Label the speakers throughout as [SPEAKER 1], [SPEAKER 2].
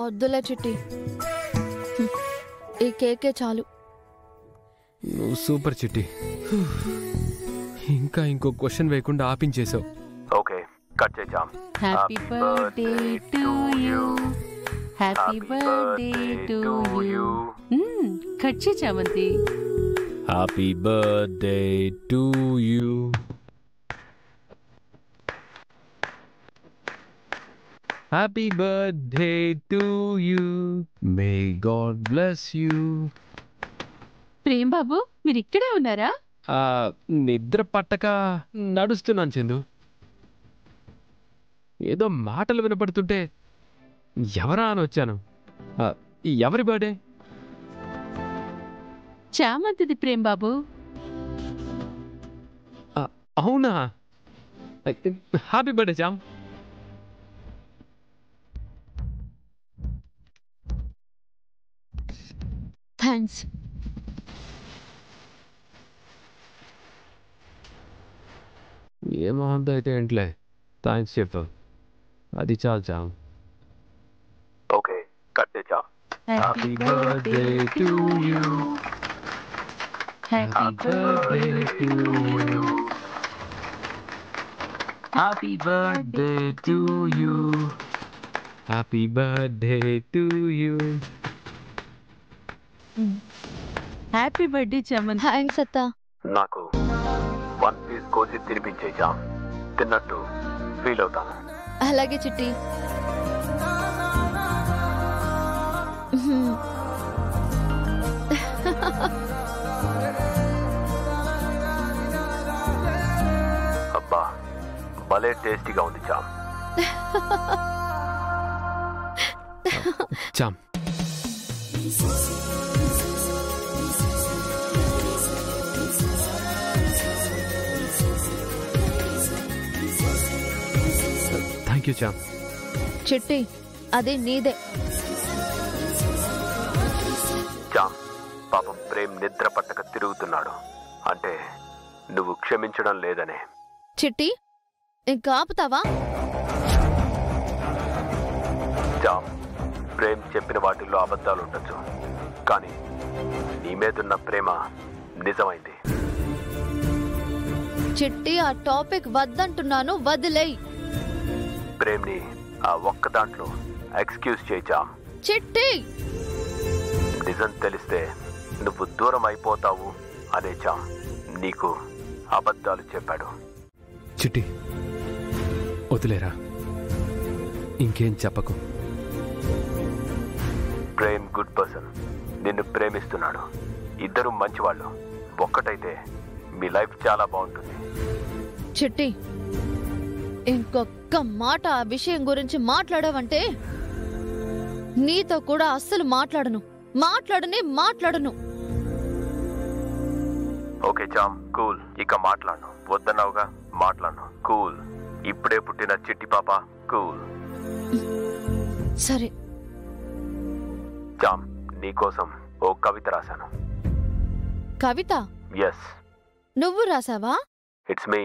[SPEAKER 1] వద్దులే చిట్టి, ఈ కేకే చాలు.
[SPEAKER 2] నువ్వు సూపర్ చిట్టి. ఇంకా ఇంకో క్వశ్చన్ వేయకుండా ఆపించేసావు.
[SPEAKER 3] ఓకే, కట్ చేద్దాం.
[SPEAKER 4] Happy birthday to you, happy birthday to you. Cut చేద్దామంతి.
[SPEAKER 2] Happy birthday to you. Happy birthday to you. May God bless you.
[SPEAKER 4] Prem Babu, మీరు ఇక్కడే ఉన్నారా?
[SPEAKER 2] నిద్ర పట్టక నడుస్తున్నాను చందు. ఏదో మాటలు వినపడుతుంటే ఎవరా అని వచ్చాను. ఎవరి బర్త్డే?
[SPEAKER 4] చామంతిది ప్రేమ్ బాబు.
[SPEAKER 2] అవునా? హ్యాపీ బర్త్డే చామ్.
[SPEAKER 1] థ్యాంక్స్.
[SPEAKER 2] ఏమంత అయితే ఏంట్లే, థ్యాంక్స్ చెప్పావు, అది చాలు చామ్.
[SPEAKER 3] ఓకే, కట్ చేద్దాం.
[SPEAKER 4] Happy birthday to you, happy birthday to you, happy birthday to you,
[SPEAKER 2] happy birthday to you.
[SPEAKER 4] Happy birthday చామంతి.
[SPEAKER 1] థ్యాంక్స్ అత్త.
[SPEAKER 3] నాకు 1 పీస్ కోసి తినిపించేజాం, తిన్నట్టు ఫీల్ అవుతాను.
[SPEAKER 1] అలాగే చిట్టి.
[SPEAKER 3] అబ్బా, భలే టేస్టీగా ఉంది చామ్.
[SPEAKER 2] చామ్, థ్యాంక్ యూ చామ్.
[SPEAKER 1] చిట్టి, అది నీదే.
[SPEAKER 3] చామ్, పాపం ప్రేమ్ నిద్ర పట్టక తిరుగుతున్నాడు అంటే నువ్వు క్షమించడం లేదనే.
[SPEAKER 1] చిట్టి, ఇంకా ఆపుతావా?
[SPEAKER 3] చామ్, ప్రేమ్ చెప్పిన వాటిల్లో అబద్ధాలు ఉండొచ్చు, కానీ నీ మీదున్న ప్రేమ నిజమైంది.
[SPEAKER 1] చిట్టి, ఆ టాపిక్ వద్దంటున్నాను, వదిలేయ్.
[SPEAKER 3] ప్రేమ్ని ఆ ఒక్క దాంట్లో ఎక్స్క్యూజ్ చేయించాం.
[SPEAKER 1] చిట్టి,
[SPEAKER 3] నిజం తెలిస్తే నువ్వు దూరం అయిపోతావు అనే చామ్ నీకు అబద్ధాలు చెప్పాడు.
[SPEAKER 2] చిట్టి, వదిలేరా, ఇంకేం చెప్పకు.
[SPEAKER 3] ప్రేమ్ గుడ్ పర్సన్, నిన్ను ప్రేమిస్తున్నాడు. ఇద్దరు మంచివాళ్ళు. ఒక్కటైతే మీ లైఫ్ చాలా బాగుంటుంది.
[SPEAKER 1] చిట్టి, ఇంకొక్క మాట ఆ విషయం గురించి మాట్లాడావంటే నీతో కూడా అస్సలు మాట్లాడను.
[SPEAKER 3] ఓకే చామ్, కూల్. ఇక మాట్లాడను. వద్దన్నావుగా, మాట్లాడను. కూల్. ఇప్పుడే పుట్టిన చిట్టి పాప, కూల్.
[SPEAKER 1] సరే.
[SPEAKER 3] చామ్, నీకోసం ఓ కవిత రాశాను.
[SPEAKER 1] కవిత?
[SPEAKER 3] ఎస్.
[SPEAKER 1] నువ్వు రాసావా?
[SPEAKER 3] It's me.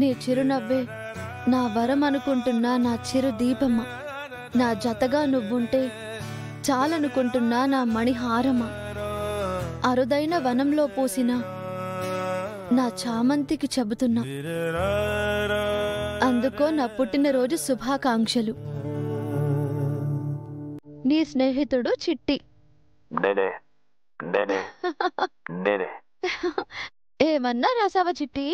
[SPEAKER 1] నీ చిరునవ్వే నా వరం అనుకుంటున్నా, నా చిరు దీపమ్మ. నా జతగా నువ్వుంటే చాలనుకుంటున్నా, నా మణిహారమా. అరుదైన వనంలో పూసిన నా చామంతికి చెబుతున్నా. అందుకో నా పుట్టినరోజు శుభాకాంక్షలు. నీ స్నేహితుడు చిట్టి.
[SPEAKER 3] నేనే నేనే నేనే.
[SPEAKER 1] ఏమన్నా రాసావా చిట్టి?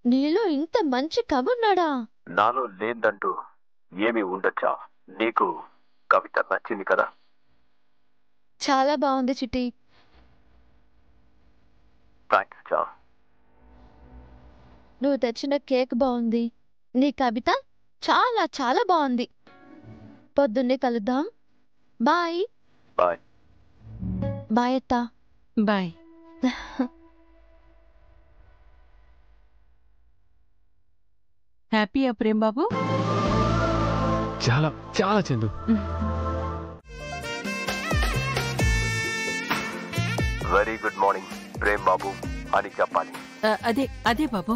[SPEAKER 1] నీలో ఇంత మంచి కవున్నాడా?
[SPEAKER 3] నాలో లేదంటూ ఏమి ఉండొచ్చా? నీకు కవిత నచ్చింది కదా?
[SPEAKER 1] చాలా బాగుంది చిట్టి.
[SPEAKER 3] థ్యాంక్స్ చా.
[SPEAKER 1] నువ్వు తెచ్చిన కేక్ బాగుంది. నీ కవిత చాలా చాలా బాగుంది. పొద్దున్నే కలుద్దాం. బాయ్.
[SPEAKER 3] బాయ్.
[SPEAKER 1] బాయ్ అత్తా.
[SPEAKER 4] బాయ్. హ్యాపీయా ప్రేమ్ బాబు?
[SPEAKER 2] చాలా చాలా Chandu.
[SPEAKER 3] Very good morning Prem Babu అని చెప్పాలి.
[SPEAKER 4] అదే అదే బాబు.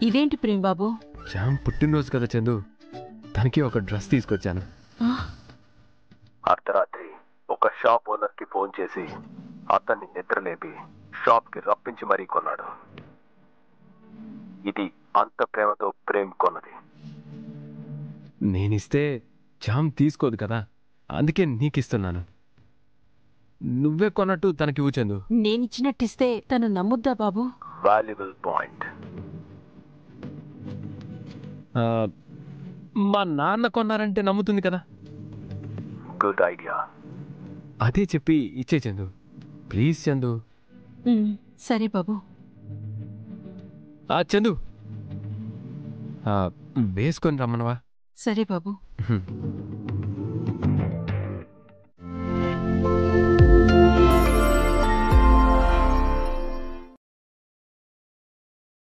[SPEAKER 4] ఇదేంటి ప్రేమ్ బాబు?
[SPEAKER 2] శ్యామ్ పుట్టినరోజు కదా చందు, తనకి ఒక డ్రెస్ తీసుకొచ్చాను.
[SPEAKER 3] అర్ధరాత్రి ఒక షాప్ ఓనర్ కి ఫోన్ చేసి అతన్ని నిద్రలేపి షాప్ కి రప్పించి మరీ కొన్నాడు. ఇది అంత ప్రేమతో ప్రేమ్ కొన్నది.
[SPEAKER 2] నేనిస్తే శ్యామ్ తీసుకోదు కదా, అందుకే నీకిస్తున్నాను. నువ్వే కొన్నట్టు తనకి ఇవ్వు చందు.
[SPEAKER 4] నేనిచ్చినట్టిస్తే తను నమ్ముద్దా బాబు?
[SPEAKER 3] Valuable point.
[SPEAKER 2] మా నాన్న కొన్నారంటే నమ్ముతుంది కదా.
[SPEAKER 3] Good idea.
[SPEAKER 2] అదే చెప్పి ఇచ్చే చందు, ప్లీజ్ చందు.
[SPEAKER 4] సరే బాబు.
[SPEAKER 2] చందు, వేసుకొని రమ్మనవా?
[SPEAKER 4] సరే బాబు.